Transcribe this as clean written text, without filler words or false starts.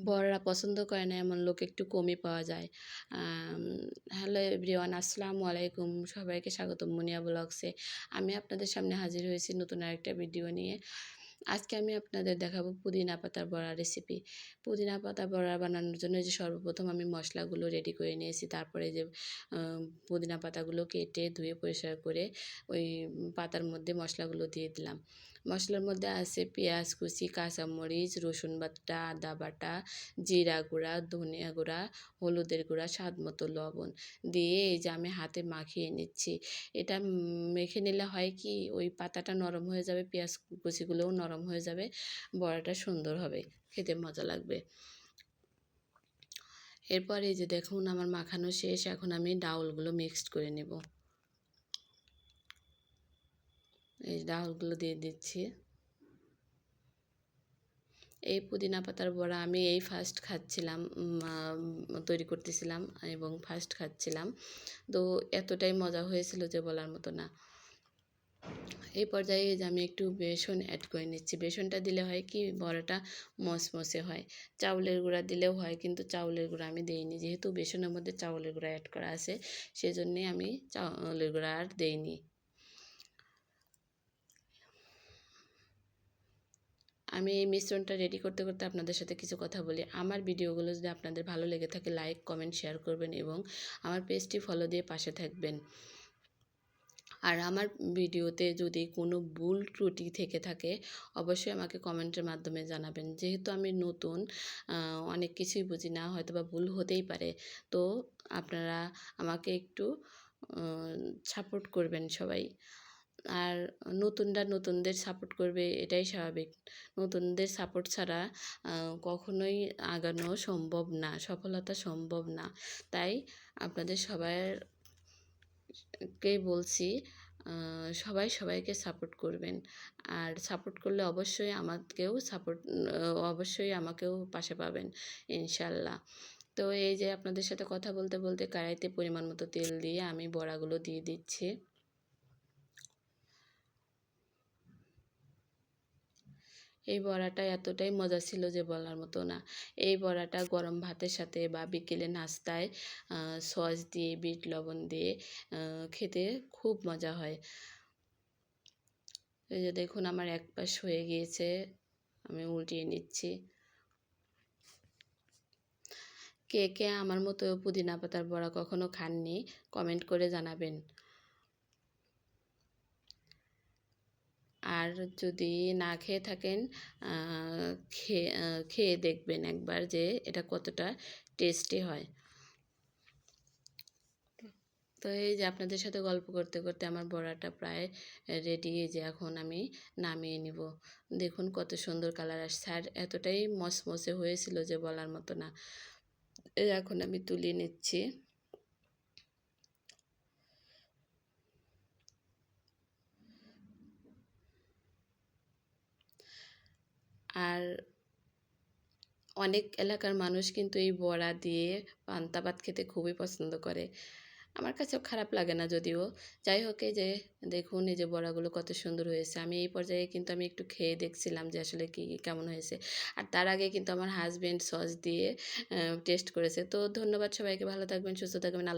বড়রা পছন্দ করে না এমন লোক একটু কমই পাওয়া যায়। হ্যালো এভরিওয়ান, আসসালামু আলাইকুম। সবাইকে স্বাগতম মুনিয়া ব্লগসে। আমি আপনাদের সামনে হাজির হয়েছি নতুন আরেকটা ভিডিও নিয়ে। আজকে আমি আপনাদের দেখাবো পুদিনা পাতার বড়া রেসিপি। পুদিনা পাতা বড়া বানানোর জন্য যে সর্বপ্রথম আমি মশলাগুলো রেডি করে নিয়েছি। তারপরে যে পুদিনা পাতাগুলো কেটে ধুয়ে পরিষ্কার করে ওই পাতার মধ্যে মশলাগুলো দিয়ে দিলাম। মশলার মধ্যে আছে পেঁয়াজ কুচি, কাঁচামরিচ, রসুন বাটা, আদা বাটা, জিরা গুঁড়া, ধনিয়া গুঁড়া, হলুদের গুঁড়া, স্বাদ মতো লবণ দিয়ে এই যে আমি হাতে মাখিয়ে নিচ্ছি। এটা মেখে নিলে হয় কি, ওই পাতাটা নরম হয়ে যাবে, পেঁয়াজ কুচিগুলোও নরম হয়ে যাবে, বড়াটা সুন্দর হবে, খেতে মজা লাগবে। এরপর এই যে দেখুন আমার মাখানো শেষ। এখন আমি ডাউলগুলো মিক্সড করে নেব। এই ডাউলগুলো দিয়ে দিচ্ছি। এই পুদিনা পাতার বড়া আমি এই ফার্স্ট খাচ্ছিলাম, তৈরি করতেছিলাম এবং ফার্স্ট খাচ্ছিলাম। তো এতটাই মজা হয়েছিল যে বলার মতো না। এই পর্যায়ে যে আমি একটু বেসন অ্যাড করে নিচ্ছি। বেসনটা দিলে হয় কি, বড়াটা মচমচে হয়। চাউলের গুঁড়া দিলেও হয়, কিন্তু চাউলের গুঁড়া আমি দিইনি, যেহেতু বেসনের মধ্যে চাউলের গুঁড়া অ্যাড করা আছে, সেজন্যে আমি চাউলের গুঁড়া আর দিইনি। আমি এই মিশ্রণটা রেডি করতে করতে আপনাদের সাথে কিছু কথা বলি। আমার ভিডিওগুলো যদি আপনাদের ভালো লেগে থাকে, লাইক কমেন্ট শেয়ার করবেন এবং আমার পেজটি ফলো দিয়ে পাশে থাকবেন। আর আমার ভিডিওতে যদি কোনো ভুল ত্রুটি থেকে থাকে, অবশ্যই আমাকে কমেন্টের মাধ্যমে জানাবেন। যেহেতু আমি নতুন, অনেক কিছুই বুঝি না, হয়তো বা ভুল হতেই পারে। তো আপনারা আমাকে একটু সাপোর্ট করবেন সবাই। আর নতুনরা নতুনদের সাপোর্ট করবে, এটাই স্বাভাবিক। নতুনদের সাপোর্ট ছাড়া কখনোই আগানো সম্ভব না, সফলতা সম্ভব না। তাই আপনাদের সবাইকে বলছি, সবাই সবাইকে সাপোর্ট করবেন। আর সাপোর্ট করলে অবশ্যই আমাকেও পাশে পাবেন ইনশাল্লাহ। তো এই যে আপনাদের সাথে কথা বলতে বলতে কড়াইতে পরিমাণ মতো তেল দিয়ে আমি বড়াগুলো দিয়ে দিচ্ছি। এই বড়াটা এতটাই মজা ছিল যে বলার মতো না। এই বড়াটা গরম ভাতের সাথে বা বিকেলে নাস্তায় সস দিয়ে, বিট লবণ দিয়ে খেতে খুব মজা হয়। এই যে দেখুন আমার এক পাশ হয়ে গিয়েছে, আমি উল্টিয়ে নিচ্ছি। কে কে আমার মতো পুদিনা পাতার বড়া কখনো খাননি, কমেন্ট করে জানাবেন। আর যদি না খেয়ে থাকেন, খেয়ে দেখবেন একবার যে এটা কতটা টেস্টি হয়। তো এই যে আপনাদের সাথে গল্প করতে করতে আমার বড়াটা প্রায় রেডি। যে এখন আমি নামিয়ে নিব। দেখুন কত সুন্দর কালার আসছে, আর এতটাই মচমচে হয়েছিল যে বলার মতো না। এখন আমি তুলে নিচ্ছি। আর অনেক এলাকার মানুষ কিন্তু এই বড়া দিয়ে পান্তা ভাত খেতে খুবই পছন্দ করে। আমার কাছেও খারাপ লাগে না যদিও। যাই হোক, এই যে দেখুন এই যে বড়াগুলো কত সুন্দর হয়েছে। আমি এই পর্যায়ে কিন্তু আমি একটু খেয়ে দেখছিলাম যে আসলে কেমন হয়েছে। আর তার আগে কিন্তু আমার হাসব্যান্ড সস দিয়ে টেস্ট করেছে। তো ধন্যবাদ সবাইকে, ভালো থাকবেন, সুস্থ থাকবেন, আল্লাহ।